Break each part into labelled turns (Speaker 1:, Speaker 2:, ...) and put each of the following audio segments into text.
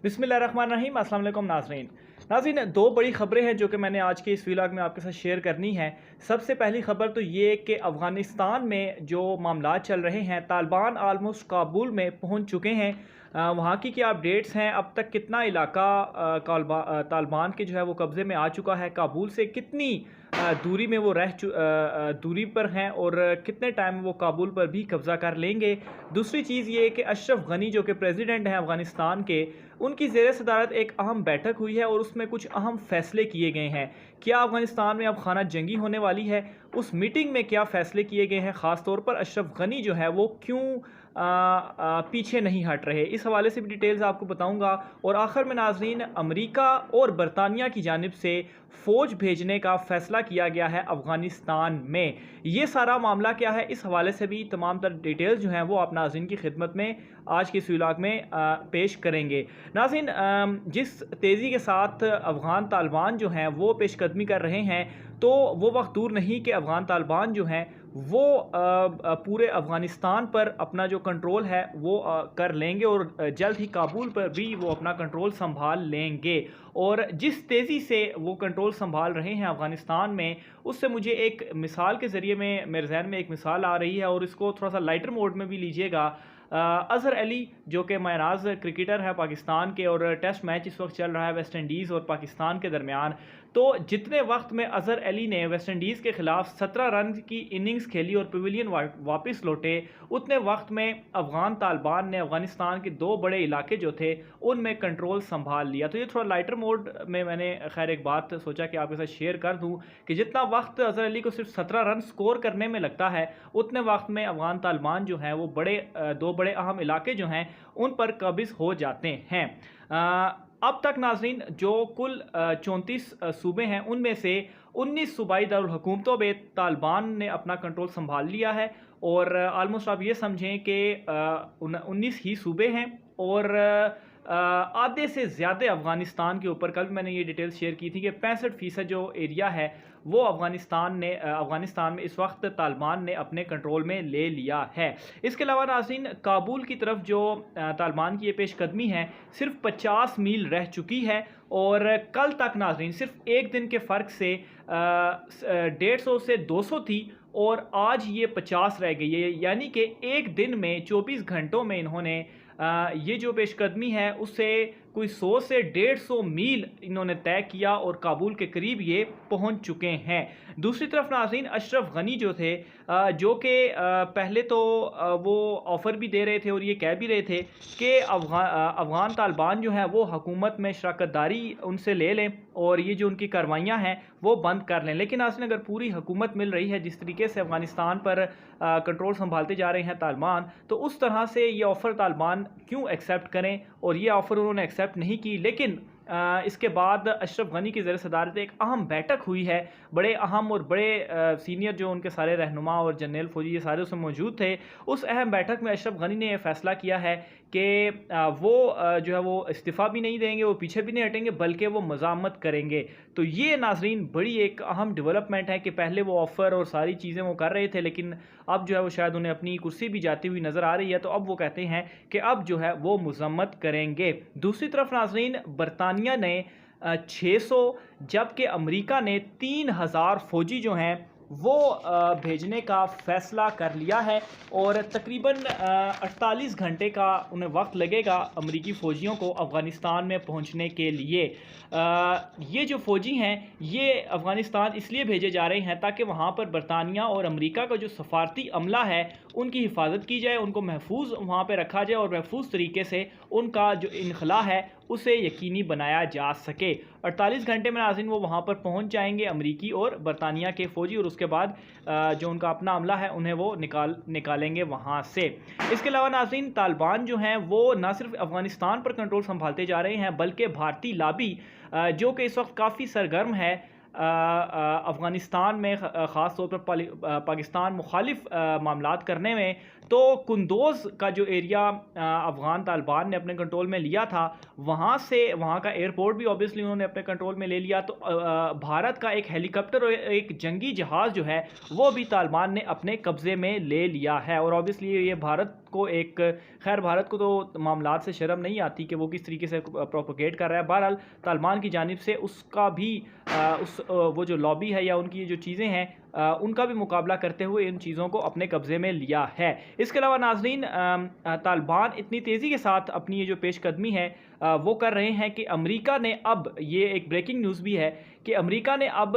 Speaker 1: बिस्मिल्लाहिर्रहमानिर्रहीम। अस्सलाम वालेकुम नाज़रीन, दो बड़ी ख़बरें हैं जो कि मैंने आज के इस व्लॉग में आपके साथ शेयर करनी है। सबसे पहली ख़बर तो ये कि अफ़गानिस्तान में जो मामलात चल रहे हैं, तालिबान आलमोस्ट काबुल में पहुंच चुके हैं। वहाँ की क्या अपडेट्स हैं, अब तक कितना इलाका तालिबान के जो है वो कब्ज़े में आ चुका है, काबुल से कितनी दूरी में वो दूरी पर हैं और कितने टाइम वो काबुल पर भी कब्ज़ा कर लेंगे। दूसरी चीज़ ये है कि अशरफ गनी जो कि प्रेसिडेंट हैं अफ़गानिस्तान के, उनकी ज़ेर सदारत एक अहम बैठक हुई है और उसमें कुछ अहम फ़ैसले किए गए हैं। क्या अफ़गानिस्तान में अब खाना जंगी होने वाली है? उस मीटिंग में क्या फ़ैसले किए गए हैं? ख़ास तौर पर अशरफ गनी जो है वो क्यों पीछे नहीं हट रहे, इस हवाले से भी डिटेल्स आपको बताऊंगा। और आखिर में नाज़रीन, अमेरिका और बरतानिया की जानिब से फ़ौज भेजने का फ़ैसला किया गया है अफ़गानिस्तान में। ये सारा मामला क्या है, इस हवाले से भी तमाम तर डिटेल्स जो हैं वो आप नाज़रीन की खिदमत में आज के इस व्लॉग में पेश करेंगे। नाज़रीन, जिस तेज़ी के साथ अफ़गान तालिबान जो हैं वो पेशकदमी कर रहे हैं, तो वो वक्त दूर नहीं कि अफ़गान तालिबान जो हैं वो पूरे अफ़गानिस्तान पर अपना जो कंट्रोल है वो कर लेंगे और जल्द ही काबुल पर भी वो अपना कंट्रोल संभाल लेंगे। और जिस तेज़ी से वो कंट्रोल संभाल रहे हैं अफ़गानिस्तान में, उससे मुझे एक मिसाल के ज़रिए में मेरे जहन में एक मिसाल आ रही है और इसको थोड़ा सा लाइटर मोड में भी लीजिएगा। अज़हर अली जो कि मायनाज़ क्रिकेटर है पाकिस्तान के, और टेस्ट मैच इस वक्त चल रहा है वेस्ट इंडीज़ और पाकिस्तान के दरमियान, तो जितने वक्त में अज़हर अली ने वेस्ट इंडीज़ के ख़िलाफ़ 17 रन की इनिंग्स खेली और पवेलियन वापस लौटे, उतने वक्त में अफ़गान तालिबान ने अफ़गानिस्तान के दो बड़े इलाके जो थे उनमें कंट्रोल संभाल लिया। तो ये थोड़ा लाइटर मोड में मैंने खैर एक बात सोचा कि आपके साथ शेयर कर दूँ कि जितना वक्त अज़हर अली को सिर्फ 17 रन स्कोर करने में लगता है, उतने वक्त में अफ़गान तालिबान जो हैं वो दो बड़े अहम इलाके जो हैं उन पर कब्ज़ हो जाते हैं। अब तक नाज़रीन जो कुल 34 सूबे हैं, उनमें से 19 सूबाई दारुल हुकूमतों में तालिबान ने अपना कंट्रोल संभाल लिया है और ऑलमोस्ट आप ये समझें कि 19 ही सूबे हैं और आधे से ज़्यादा अफ़गानिस्तान के ऊपर, कल मैंने ये डिटेल्स शेयर की थी कि 65% जो एरिया है वो अफ़गानिस्तान में इस वक्त तालिबान ने अपने कंट्रोल में ले लिया है। इसके अलावा नाज़रीन, काबुल की तरफ जो तालिबान की ये पेशकदमी है सिर्फ 50 मील रह चुकी है और कल तक नाज़रीन सिर्फ एक दिन के फ़र्क से 150 से 200 थी और आज ये 50 रह गई है। यानी कि एक दिन में 24 घंटों में इन्होंने ये जो पेशकदमी है उससे कोई 100 से 150 मील इन्होंने तय किया और काबुल के करीब ये पहुंच चुके हैं। दूसरी तरफ नाज़रीन, अशरफ गनी जो थे, जो कि पहले तो वो ऑफ़र भी दे रहे थे और ये कह भी रहे थे कि अफ़गान तालिबान जो है वो हुकूमत में शराकत दारी उनसे ले लें और ये जो उनकी कार्रवाइयाँ हैं वो बंद कर लें। लेकिन नाज़रीन, अगर पूरी हुकूमत मिल रही है जिस तरीके से अफ़गानिस्तान पर कंट्रोल संभालते जा रहे हैं तालिबान, तो उस तरह से ये ऑफ़र तालिबान क्यों एक्सेप्ट करें, और ये ऑफ़र उन्होंने एक्सेप्ट नहीं की। लेकिन इसके बाद अशरफ गनी की ज़ेर सदारत एक अहम बैठक हुई है। बड़े अहम और बड़े सीनियर जो उनके सारे रहनुमा और जनरल फौजी ये सारे उसमें मौजूद थे। उस अहम बैठक में अशरफ गनी ने यह फ़ैसला किया है कि वो जो है वो इस्तीफ़ा भी नहीं देंगे, वो पीछे भी नहीं हटेंगे, बल्कि वो मज़ामत करेंगे। तो ये नाज़रीन बड़ी एक अहम डेवलपमेंट है कि पहले वो ऑफ़र और सारी चीज़ें वो कर रहे थे, लेकिन अब जो है वो शायद उन्हें अपनी कुर्सी भी जाती हुई नज़र आ रही है। तो अब वो कहते हैं कि अब जो है वो मज़म्मत करेंगे। दूसरी तरफ नाज़रीन, बरतानिया ने 600, जबकि अमेरिका ने 3000 फ़ौजी जो हैं वो भेजने का फ़ैसला कर लिया है और तकरीबन 48 घंटे का उन्हें वक्त लगेगा अमेरिकी फ़ौजियों को अफ़गानिस्तान में पहुंचने के लिए। ये जो फ़ौजी हैं ये अफ़गानिस्तान इसलिए भेजे जा रहे हैं ताकि वहाँ पर बरतानिया और अमेरिका का जो सफ़ारती अमला है उनकी हिफाजत की जाए, उनको महफूज वहाँ पर रखा जाए और महफूज तरीके से उनका जो इनखला है उसे यकीनी बनाया जा सके। 48 घंटे में नाज़रीन वो वहाँ पर पहुँच जाएंगे, अमेरिकी और बरतानिया के फ़ौजी, और उसके बाद जो उनका अपना अमला है उन्हें वो निकालेंगे वहाँ से। इसके अलावा नाज़रीन, तालिबान जो हैं वो न सिर्फ अफ़गानिस्तान पर कंट्रोल संभालते जा रहे हैं, बल्कि भारतीय लाबी जो कि इस वक्त काफ़ी सरगर्म है अफ़गानिस्तान में, ख़ास तौर पर पाकिस्तान मुखालिफ मामलात करने में, तो कुंदोज़ का जो एरिया अफ़गान तालिबान ने अपने कंट्रोल में लिया था, वहाँ से वहाँ का एयरपोर्ट भी ऑब्वियसली उन्होंने अपने कंट्रोल में ले लिया। तो भारत का एक हेलीकॉप्टर और एक जंगी जहाज़ जो है वो भी तालिबान ने अपने कब्ज़े में ले लिया है और ऑब्वियसली ये भारत को एक खैर भारत को तो मामलात से शर्म नहीं आती कि वो किस तरीके से प्रोपोगेट कर रहा है। बहरहाल तालिबान की जानिब से उसका भी वो जो लॉबी है या उनकी जो चीज़ें हैं उनका भी मुकाबला करते हुए इन चीज़ों को अपने कब्ज़े में लिया है। इसके अलावा नाज़रीन तालिबान इतनी तेज़ी के साथ अपनी ये जो पेशकदमी है वो कर रहे हैं कि अमेरिका ने अब ये एक ब्रेकिंग न्यूज़ भी है कि अमेरिका ने अब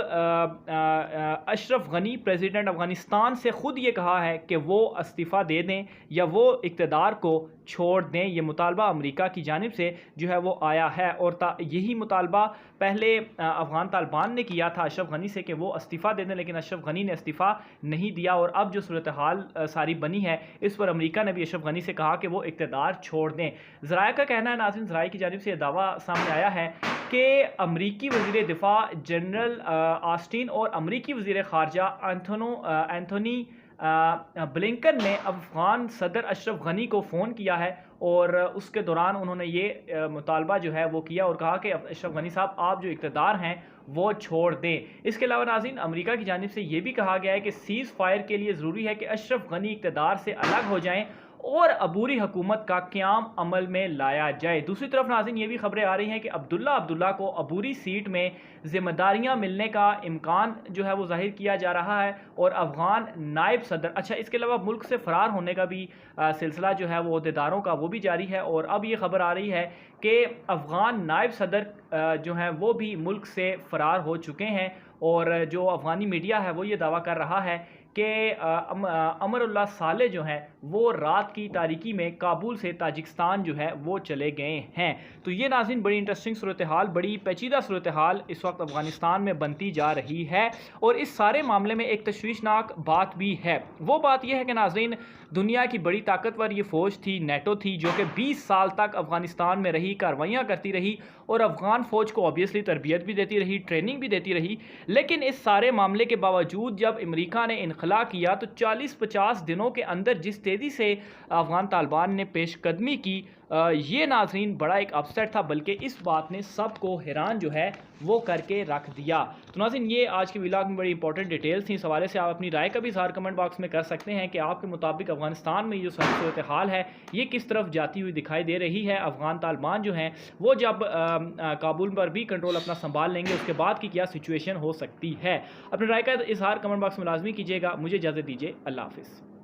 Speaker 1: अशरफ गनी प्रेसिडेंट अफ़गानिस्तान से ख़ुद ये कहा है कि वो इस्तीफ़ा दे दें या वो इक़्तिदार को छोड़ दें। ये मुतालबा अमेरिका की जानिब से जो है वो आया है और यही मुतालबा पहले अफ़गान तालिबान ने किया था अशरफ गनी से कि वो इस्तीफ़ा दे दें, लेकिन अशरफ गनी ने इस्तीफ़ा नहीं दिया और अब जो सूरत हाल सारी बनी है इस पर अमेरिका ने भी अशरफ गनी से कहा कि वो इक़्तिदार छोड़ दें। ज़राया का कहना है नाज़रीन, ज़राया की जानिब से यह दावा सामने आया है कि अमरीकी वज़ीर दिफ़ा जनरल ऑस्टिन और अमरीकी वज़ीर ख़ारजा एंथोनी ब्लिंकन ने अफ़गान सदर अशरफ गनी को फ़ोन किया है और उसके दौरान उन्होंने ये मुतालबा जो है वो किया और कहा कि अशरफ गनी साहब आप जो इक़्तिदार हैं वो छोड़ दें। इसके अलावा नाज़रीन अमेरिका की जानिब से ये भी कहा गया है कि सीज़ फायर के लिए ज़रूरी है कि अशरफ गनी इक़्तिदार से अलग हो जाएँ और अबूरी हुकूमत का क़याम अमल में लाया जाए। दूसरी तरफ नाज़रीन ये भी खबरें आ रही हैं कि अब्दुल्ला को अबूरी सीट में ज़िम्मेदारियां मिलने का इम्कान जो है वो जाहिर किया जा रहा है और अफ़गान नायब सदर इसके अलावा मुल्क से फ़रार होने का भी सिलसिला जो है वो अहदेदारों का वो भी जारी है और अब ये खबर आ रही है कि अफ़गान नायब सदर जो हैं वो भी मुल्क से फ़रार हो चुके हैं और जो अफ़गानी मीडिया है वो ये दावा कर रहा है कि अमरुल्लाह साले जो हैं वो रात की तारीकी में काबुल से ताजिकिस्तान जो है वो चले गए हैं। तो ये नाज़रीन बड़ी इंटरेस्टिंग सूरत हाल, बड़ी पेचीदा सूरत हाल इस वक्त अफ़गानिस्तान में बनती जा रही है और इस सारे मामले में एक तशवीशनाक बात भी है। वो बात यह है कि नाज़रीन दुनिया की बड़ी ताकतवर ये फ़ौज थी, नेटो थी, जो कि 20 साल तक अफ़गानिस्तान में रही, कार्रवाइयाँ करती रही और अफ़गान फ़ौज को ऑब्वियसली तरबियत भी देती रही, ट्रेनिंग भी देती रही। लेकिन इस सारे मामले के बावजूद जब अमेरिका ने इनखला किया तो 40-50 दिनों के अंदर जिस तेज़ी से अफ़गान तालिबान ने पेशकदमी की ये नाज़रीन बड़ा एक अपसेट था, बल्कि इस बात ने सबको हैरान जो है वो करके रख दिया। तो नाज़रीन ये आज के व्लॉग में बड़ी इंपॉर्टेंट डिटेल्स थी। इस हवाले से आप अपनी राय का भी इज़हार कमेंट बॉक्स में कर सकते हैं कि आपके मुताबिक अफ़गानिस्तान में ये सूरत हाल है ये किस तरफ जाती हुई दिखाई दे रही है। अफ़गान तालिबान जो हैं वो जब काबुल पर भी कंट्रोल अपना संभाल लेंगे उसके बाद की क्या सिचुएशन हो सकती है। अपनी राय का इज़हार कमेंट बॉक्स में लाजमी कीजिएगा। मुझे इजाज़त दीजिए। अल्लाह हाफ़िज़।